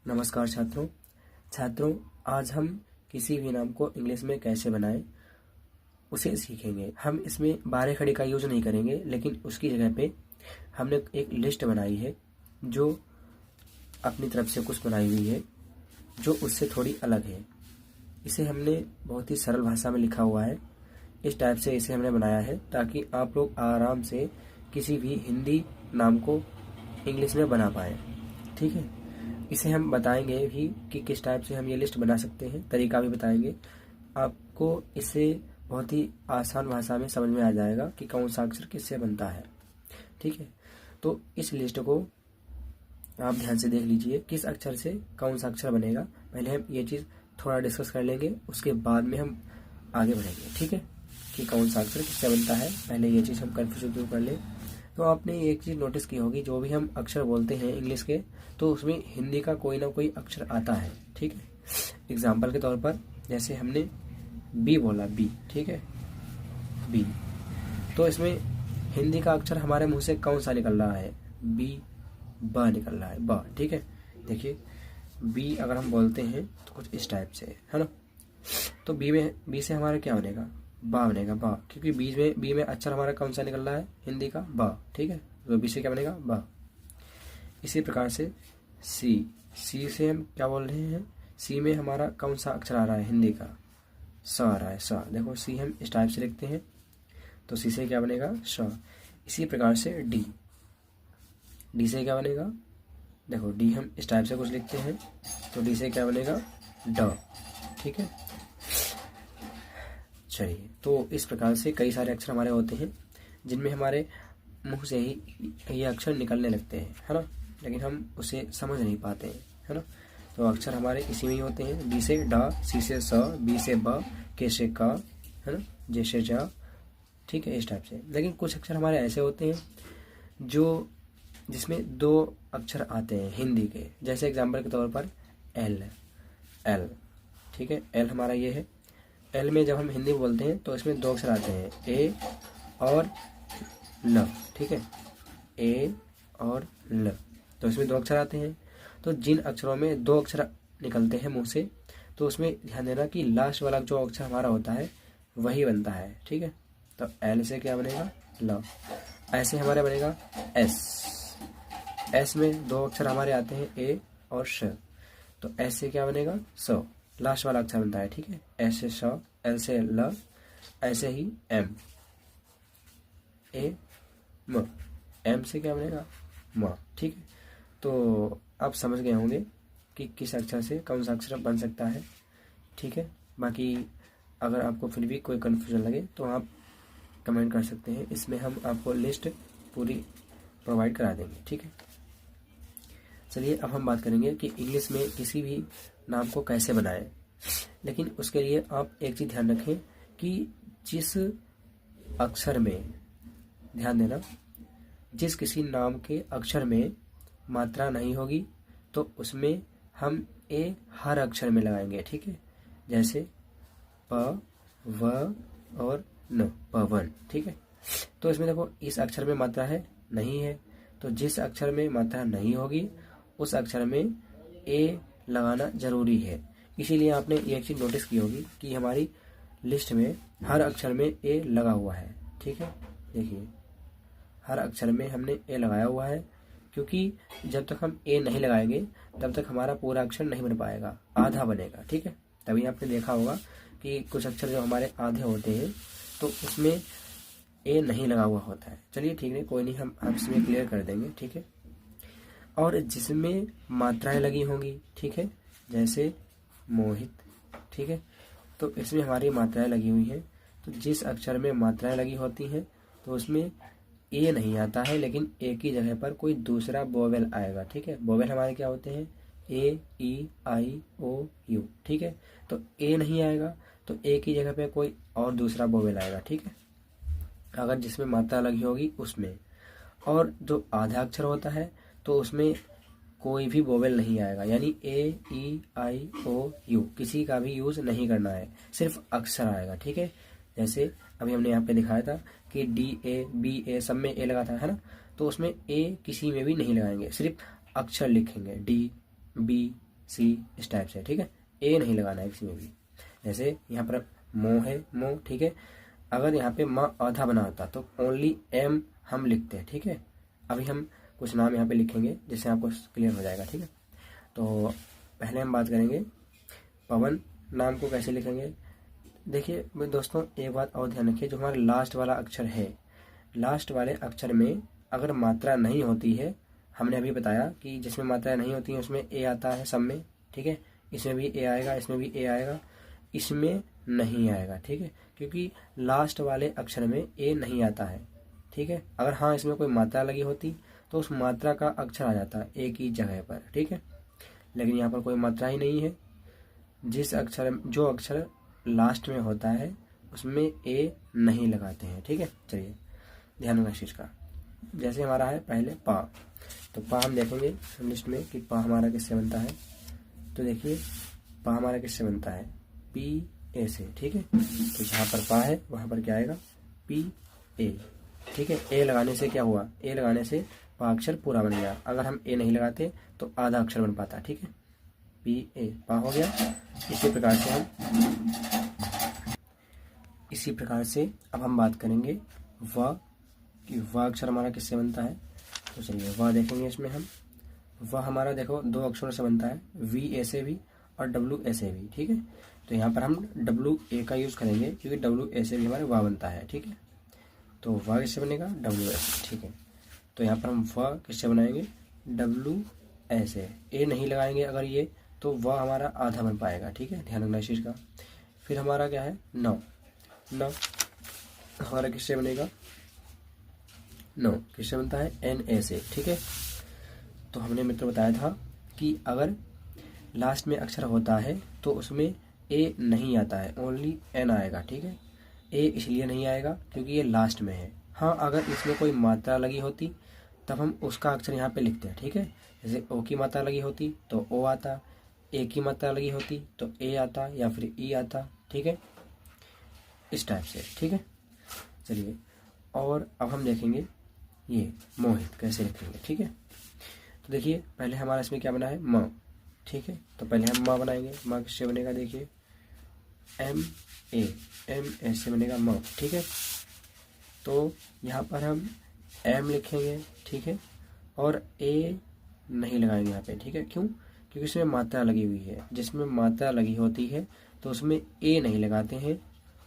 नमस्कार छात्रों, आज हम किसी भी नाम को इंग्लिश में कैसे बनाएं उसे सीखेंगे। हम इसमें बारह खड़ी का यूज नहीं करेंगे, लेकिन उसकी जगह पे हमने एक लिस्ट बनाई है जो अपनी तरफ से कुछ बनाई हुई है जो उससे थोड़ी अलग है। इसे हमने बहुत ही सरल भाषा में लिखा हुआ है। इस टाइप से इसे हमने बनाया है ताकि आप लोग आराम से किसी भी हिंदी नाम को इंग्लिश में बना पाएँ। ठीक है, इसे हम बताएंगे भी कि किस टाइप से हम ये लिस्ट बना सकते हैं, तरीका भी बताएंगे। आपको इससे बहुत ही आसान भाषा में समझ में आ जाएगा कि कौन सा अक्षर किससे बनता है। ठीक है, तो इस लिस्ट को आप ध्यान से देख लीजिए किस अक्षर से कौन सा अक्षर बनेगा। पहले हम ये चीज़ थोड़ा डिस्कस कर लेंगे, उसके बाद में हम आगे बढ़ेंगे। ठीक है, कि कौन सा अक्षर किससे बनता है, पहले ये चीज़ हम कन्फ्यूजन दूर कर लें। तो आपने एक चीज़ नोटिस की होगी, जो भी हम अक्षर बोलते हैं इंग्लिश के, तो उसमें हिंदी का कोई ना कोई अक्षर आता है। ठीक है, एग्जाम्पल के तौर पर जैसे हमने बी बोला, बी, ठीक है, बी, तो इसमें हिंदी का अक्षर हमारे मुंह से कौन सा निकल रहा है? बी, ब निकल रहा है, ब। ठीक है, देखिए बी अगर हम बोलते हैं तो कुछ इस टाइप से है ना। तो बी से हमारा क्या बनेगा? बा बनेगा, बा, क्योंकि बी में अक्षर हमारा कौन सा निकल रहा है? हिंदी का बा। ठीक है, तो बी से क्या बनेगा? बा। इसी प्रकार से सी से हम क्या बोल रहे हैं? सी में हमारा कौन सा अक्षर आ रहा है? हिंदी का स आ रहा है, स। देखो सी हम इस टाइप से लिखते हैं, तो सी से क्या बनेगा? स। इसी प्रकार से डी से क्या बनेगा? देखो डी हम इस टाइप से कुछ लिखते हैं, तो डी से क्या बनेगा? ड। ठीक है, चलिए, तो इस प्रकार से कई सारे अक्षर हमारे होते हैं जिनमें हमारे मुंह से ही ये अक्षर निकलने लगते हैं, है ना, लेकिन हम उसे समझ नहीं पाते हैं, है ना। तो अक्षर हमारे इसी में ही होते हैं, डी से डा, सी से स, बी से ब, के से का, है ना, जे से जा। ठीक है, इस टाइप से। लेकिन कुछ अक्षर हमारे ऐसे होते हैं जिसमें दो अक्षर आते हैं हिंदी के, जैसे एग्जाम्पल के तौर पर एल। ठीक है, एल हमारा ये है। एल में जब हम हिंदी बोलते हैं तो इसमें दो अक्षर आते हैं, ए और ल। ठीक है, ए और ल, तो इसमें दो अक्षर आते हैं। तो जिन अक्षरों में दो अक्षर निकलते हैं मुंह से, तो उसमें ध्यान देना कि लास्ट वाला जो अक्षर हमारा होता है वही बनता है। ठीक है, तो एल से क्या बनेगा? ल। ऐसे हमारे बनेगा एस में दो अक्षर हमारे आते हैं, ए और श, तो एस से क्या बनेगा? स, लास्ट वाला अक्षर बनता है। ठीक है, एस से श, एल से ल, ऐसे ही एम से क्या बनेगा? म। ठीक है, तो आप समझ गए होंगे कि किस अक्षर से कौन सा अक्षर बन सकता है। ठीक है, बाकी अगर आपको फिर भी कोई कन्फ्यूजन लगे तो आप कमेंट कर सकते हैं, इसमें हम आपको लिस्ट पूरी प्रोवाइड करा देंगे। ठीक है, चलिए अब हम बात करेंगे कि इंग्लिश में किसी भी नाम को कैसे बनाएं। लेकिन उसके लिए आप एक चीज़ ध्यान रखें कि जिस अक्षर में, ध्यान देना, जिस किसी नाम के अक्षर में मात्रा नहीं होगी तो उसमें हम ए हर अक्षर में लगाएंगे। ठीक है, जैसे प, व और न, पवन। ठीक है, तो इसमें देखो इस अक्षर में मात्रा है, नहीं है, तो जिस अक्षर में मात्रा नहीं होगी उस अक्षर में ए लगाना जरूरी है। इसीलिए आपने एक चीज़ नोटिस की होगी कि हमारी लिस्ट में हर अक्षर में ए लगा हुआ है। ठीक है, देखिए हर अक्षर में हमने ए लगाया हुआ है, क्योंकि जब तक हम ए नहीं लगाएंगे तब तक हमारा पूरा अक्षर नहीं बन पाएगा, आधा बनेगा। ठीक है, तभी आपने देखा होगा कि कुछ अक्षर जो हमारे आधे होते हैं तो उसमें ए नहीं लगा हुआ होता है। चलिए ठीक है, कोई नहीं, हम इसमें क्लियर कर देंगे। ठीक है, और जिसमें मात्राएं लगी होंगी, ठीक है, जैसे मोहित। ठीक है, तो इसमें हमारी मात्राएं लगी हुई हैं, तो जिस अक्षर में मात्राएं लगी होती हैं तो उसमें ए नहीं आता है, लेकिन ए की जगह पर कोई दूसरा वोवेल आएगा। ठीक है, वोवेल हमारे क्या होते हैं? ए, ई, आई, ओ, यू। ठीक है, तो ए नहीं आएगा तो ए की जगह पे कोई और दूसरा वोवेल आएगा। ठीक है, अगर जिसमें मात्रा लगी होगी उसमें। और जो आधा अक्षर होता है तो उसमें कोई भी वोवेल नहीं आएगा, यानी ए, ई, आई, ओ, यू किसी का भी यूज नहीं करना है, सिर्फ अक्षर आएगा। ठीक है, जैसे अभी हमने यहाँ पे दिखाया था कि DA BA सब में ए लगा था, है ना। तो उसमें ए किसी में भी नहीं लगाएंगे, सिर्फ अक्षर लिखेंगे DBC इस टाइप से, ठीक है। ए नहीं लगाना है किसी में भी। जैसे यहाँ पर मो है, मो, ठीक है। अगर यहाँ पे म आधा बना होता तो ओनली M हम लिखते हैं, ठीक है। अभी हम कुछ नाम यहाँ पे लिखेंगे जिससे आपको क्लियर हो जाएगा, ठीक है। तो पहले हम बात करेंगे पवन नाम को कैसे लिखेंगे। देखिए दोस्तों, एक बात और ध्यान रखिए, जो हमारा लास्ट वाला अक्षर है, लास्ट वाले अक्षर में अगर मात्रा नहीं होती है, हमने अभी बताया कि जिसमें मात्रा नहीं होती है उसमें ए आता है सब में, ठीक है। इसमें भी ए आएगा, इसमें भी ए आएगा, इसमें नहीं आएगा, ठीक है, क्योंकि लास्ट वाले अक्षर में ए नहीं आता है, ठीक है। अगर हाँ इसमें कोई मात्रा लगी होती तो उस मात्रा का अक्षर आ जाता ए की जगह पर, ठीक है। लेकिन यहाँ पर कोई मात्रा ही नहीं है, जो अक्षर लास्ट में होता है उसमें ए नहीं लगाते हैं, ठीक है। चलिए ध्यान रखना इस चीज़ का। जैसे हमारा है पहले पा, तो पा हम देखेंगे लिस्ट में कि पा हमारा किससे बनता है। तो देखिए पा हमारा किससे बनता है, PA से, ठीक है। तो जहाँ पर पा है वहाँ पर क्या आएगा, PA, ठीक है। ए लगाने से क्या हुआ, ए लगाने से पा अक्षर पूरा बन गया। अगर हम ए नहीं लगाते तो आधा अक्षर बन पाता, ठीक है। PA पा हो गया। इसी प्रकार से अब हम बात करेंगे व कि व अक्षर हमारा किससे बनता है। तो चलिए व देखेंगे इसमें हम। व हमारा देखो दो अक्षरों से बनता है, VA से भी और WA से भी, ठीक है। तो यहाँ पर हम WA का यूज़ करेंगे क्योंकि WA से भी हमारे व बनता है, ठीक है। तो व किससे बनेगा, WA से, ठीक है। तो यहाँ पर हम व किससे बनाएंगे, WA से। ए नहीं लगाएंगे अगर ये, तो व हमारा आधा बन पाएगा, ठीक है। ध्यान रखना इस चीज़ का। फिर हमारा क्या है, न हमारा किससे बनेगा, नो किससे बनता है, NA से, ठीक है। तो हमने मित्र बताया था कि अगर लास्ट में अक्षर होता है तो उसमें ए नहीं आता है, ओनली N आएगा, ठीक है। ए इसलिए नहीं आएगा क्योंकि ये लास्ट में है। हाँ अगर इसमें कोई मात्रा लगी होती तब हम उसका अक्षर यहाँ पे लिखते हैं, ठीक है। जैसे ओ की मात्रा लगी होती तो ओ आता, ए की मात्रा लगी होती तो ए आता या फिर ई आता, ठीक है, इस टाइप से, ठीक है। चलिए और अब हम देखेंगे ये मोहित कैसे लिखेंगे, ठीक है। तो देखिए पहले हमारा इसमें क्या बना है, म, ठीक है। तो पहले हम माँ बनाएंगे, माँ किससे बनेगा, देखिए MA से बनेगा म, ठीक है। तो यहाँ पर हम M लिखेंगे, ठीक है, और A नहीं लगाएंगे यहाँ पे, ठीक है। क्यों, क्योंकि इसमें मात्रा लगी हुई है। जिसमें मात्रा लगी होती है तो उसमें A नहीं लगाते हैं,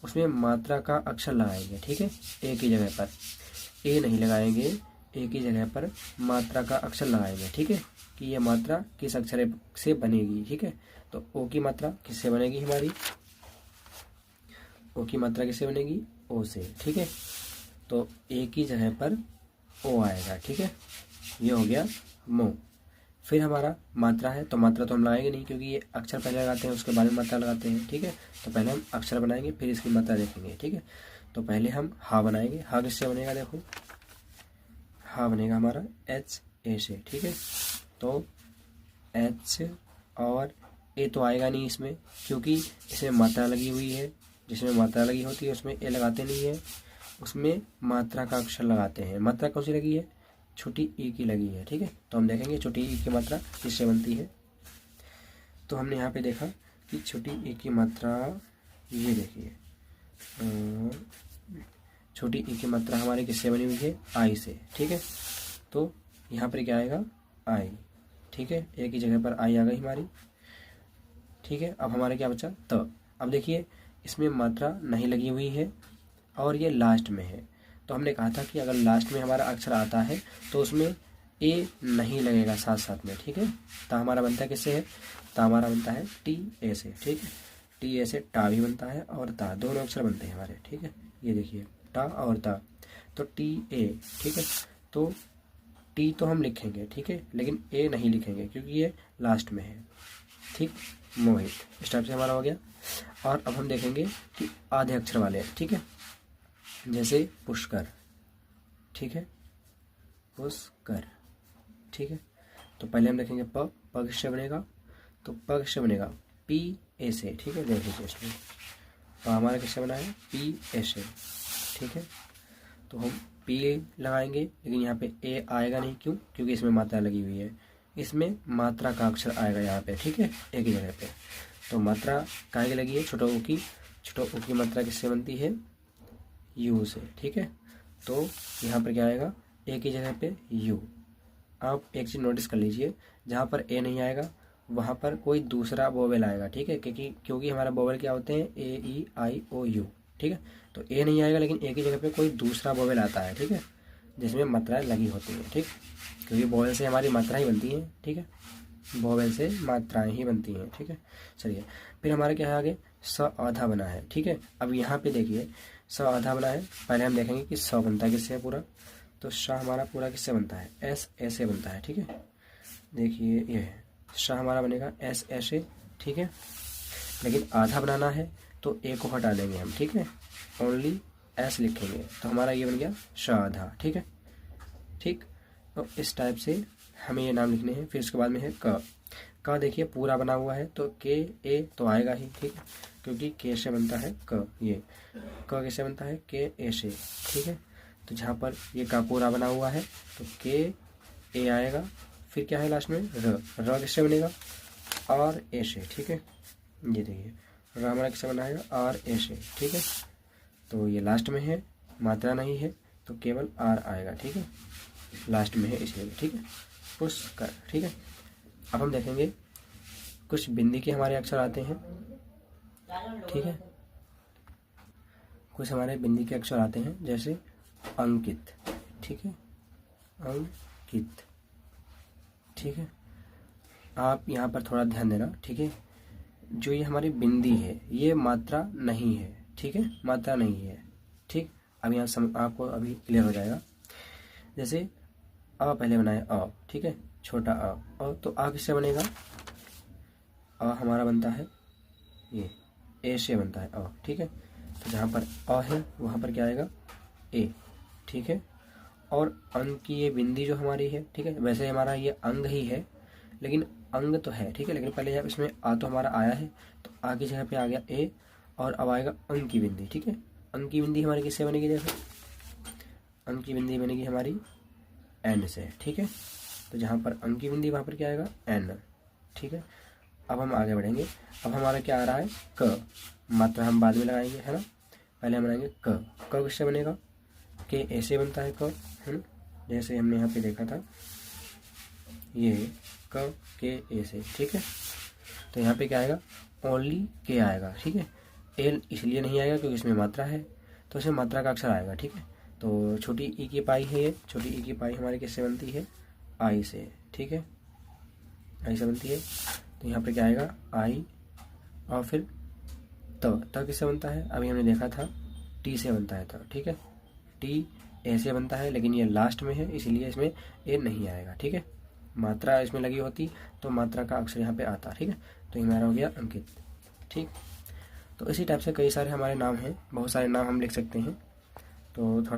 उसमें मात्रा का अक्षर लगाएंगे, ठीक है। ए की जगह पर ए नहीं लगाएंगे, ए की जगह पर मात्रा का अक्षर लगाएंगे, ठीक है, कि ये मात्रा किस अक्षर से बनेगी, ठीक है। तो ओ की मात्रा किससे बनेगी हमारी, ओ की मात्रा किससे बनेगी, ओ से, ठीक है। तो ए की जगह पर ओ आएगा, ठीक है। ये हो गया मो। फिर हमारा मात्रा है, तो मात्रा तो हम लगाएंगे नहीं क्योंकि ये अक्षर पहले लगाते हैं उसके बाद में मात्रा लगाते हैं, ठीक है। तो पहले हम अक्षर बनाएंगे फिर इसकी मात्रा देखेंगे, ठीक है। तो पहले हम हा बनाएंगे, हा किससे बनेगा, देखो हा बनेगा हमारा HA से, ठीक है। तो H और ए तो आएगा नहीं इसमें क्योंकि इसमें मात्रा लगी हुई है। जिसमें मात्रा लगी होती है उसमें ए लगाते नहीं है, उसमें मात्रा का अक्षर लगाते हैं। मात्रा कौन सी लगी है, छोटी ई की लगी है, ठीक है। तो हम देखेंगे छोटी ई की मात्रा किससे बनती है। तो हमने यहाँ पे देखा कि छोटी ई की मात्रा, ये देखिए छोटी ई की मात्रा हमारी किससे बनी हुई है, आई से, ठीक है। तो यहाँ पर क्या आएगा, आई, ठीक है। ए की जगह पर आई आ गई हमारी, ठीक है। अब हमारे क्या बचा, त। अब देखिए इसमें मात्रा नहीं लगी हुई है और ये लास्ट में है। तो हमने कहा था कि अगर लास्ट में हमारा अक्षर आता है तो उसमें ए नहीं लगेगा साथ साथ में, ठीक है। ता हमारा बनता है किससे है, ता हमारा बनता है TA से, ठीक है। TA से टा भी बनता है और ता, दोनों अक्षर बनते हैं हमारे, ठीक है। ये देखिए टा और ता, तो TA, ठीक है। तो टी तो हम लिखेंगे, ठीक है, लेकिन ए नहीं लिखेंगे क्योंकि ये लास्ट में है, ठीक। मोहित इस टाइप से हमारा हो गया। और अब हम देखेंगे कि आधे अक्षर वाले, ठीक है। जैसे पुष्कर, ठीक है, पुष्कर, ठीक है। तो पहले हम देखेंगे प किससे बनेगा, तो प किससे बनेगा, PA से, ठीक है। देख लीजिए इसमें हमारा किससे बना है, पी ए से, ठीक है। तो हम पी लगाएंगे, लेकिन यहाँ पे ए आएगा नहीं, क्यों, क्योंकि इसमें मात्रा लगी हुई है, इसमें मात्रा का अक्षर आएगा यहाँ पे, ठीक है, एक ही जगह पे। तो मात्रा काहे की लगी है, छोटा ओ की मात्रा किससे बनती है, यू से, ठीक है। तो यहाँ पर क्या आएगा, ए की जगह पे यू। आप एक चीज़ नोटिस कर लीजिए, जहाँ पर ए नहीं आएगा वहाँ पर कोई दूसरा वोवेल आएगा, ठीक है, क्योंकि हमारा वोवेल क्या होते हैं, ए ई आई ओ यू, ठीक है। तो ए नहीं आएगा, लेकिन ए की जगह पे कोई दूसरा वोवेल आता है, ठीक है, जिसमें मात्राएं लगी होती हैं, ठीक, क्योंकि वोवेल से हमारी मात्रा ही बनती हैं, ठीक है, वोवेल से मात्राएं ही बनती हैं, ठीक है। चलिए, फिर हमारा क्या है आगे, स आधा बना है, ठीक है। अब यहाँ पे देखिए स आधा बना है, पहले हम देखेंगे कि स बनता है किससे पूरा। तो श हमारा पूरा किससे बनता है, एस ऐसे बनता है, ठीक है। देखिए ये है श हमारा बनेगा एस ऐसे, ठीक है। लेकिन आधा बनाना है तो ए को हटा देंगे हम, ठीक है, ओनली एस लिखेंगे, तो हमारा ये बन गया श आधा, ठीक है, ठीक। तो इस टाइप से हमें ये नाम लिखने हैं। फिर उसके बाद में है क देखिए पूरा बना हुआ है, तो के ए तो आएगा ही, ठीक है, क्योंकि के से बनता है क, ये क कैसे बनता है, के ए से, ठीक है। तो जहाँ पर ये का पूरा बना हुआ है तो के ए आएगा, फिर क्या है लास्ट में र किससे बनेगा, आर ए से, ठीक है। ये देखिए र हमारा किससे बनाएगा, आर ए से, ठीक है। तो ये लास्ट में है, मात्रा नहीं है, तो केवल आर आएगा, ठीक है, लास्ट में है इसलिए, ठीक है, पुष्कर, ठीक है। अब हम देखेंगे कुछ बिंदी के हमारे अक्षर आते हैं, ठीक है, कुछ हमारे बिंदी के अक्षर आते हैं, जैसे अंकित, ठीक है, अंकित, ठीक है। आप यहाँ पर थोड़ा ध्यान देना, ठीक है, जो ये हमारी बिंदी है ये मात्रा नहीं है, ठीक है, मात्रा नहीं है, ठीक। अब यहाँ आपको अभी क्लियर हो जाएगा। जैसे अ पहले बनाए अ, ठीक है, छोटा अ, तो आ किससे बनेगा, अ हमारा बनता है ये ए से बनता है अ, ठीक है। तो जहाँ पर अ है वहाँ पर क्या आएगा, ए, ठीक है। और अंग की ये बिंदी जो हमारी है, ठीक है, वैसे हमारा ये अंग ही है, लेकिन अंग तो है, ठीक है, लेकिन पहले जब इसमें आ तो हमारा आया है, तो आ की जगह पे आ गया ए, और अब आएगा अंग की बिंदी, ठीक है। अंग की बिंदी हमारी किससे बनेगी, देखो अंग की बिंदी बनेगी हमारी एन से, ठीक है। तो जहाँ पर अंग की बिंदी वहाँ पर क्या आएगा, एन, ठीक है। अब हम आगे बढ़ेंगे। अब हमारा क्या आ रहा है, क, मात्रा हम बाद में लगाएंगे, है ना, पहले हम बनाएंगे क किससे बनेगा, के ऐसे बनता है क, है ना, जैसे हमने यहाँ पे देखा था, ये क के ए से, ठीक है। तो यहाँ पे क्या आएगा, ओनली के आएगा, ठीक है। एल इसलिए नहीं आएगा क्योंकि इसमें मात्रा है, तो इसमें मात्रा का अक्षर आएगा, ठीक है। तो छोटी ई की पाई है ये, छोटी ई की पाई हमारी किससे बनती है, आई से, ठीक है, आई से बनती है। तो यहाँ पे क्या आएगा, आई, और फिर त किससे बनता है, अभी हमने देखा था टी से बनता है त, ठीक है, टी ऐसे बनता है, लेकिन ये लास्ट में है इसलिए इसमें ए नहीं आएगा, ठीक है। मात्रा इसमें लगी होती तो मात्रा का अक्षर यहाँ पे आता, ठीक है। तो ये हमारा हो गया अंकित, ठीक। तो इसी टाइप से कई सारे हमारे नाम हैं, बहुत सारे नाम हम लिख सकते हैं। तो थोड़ा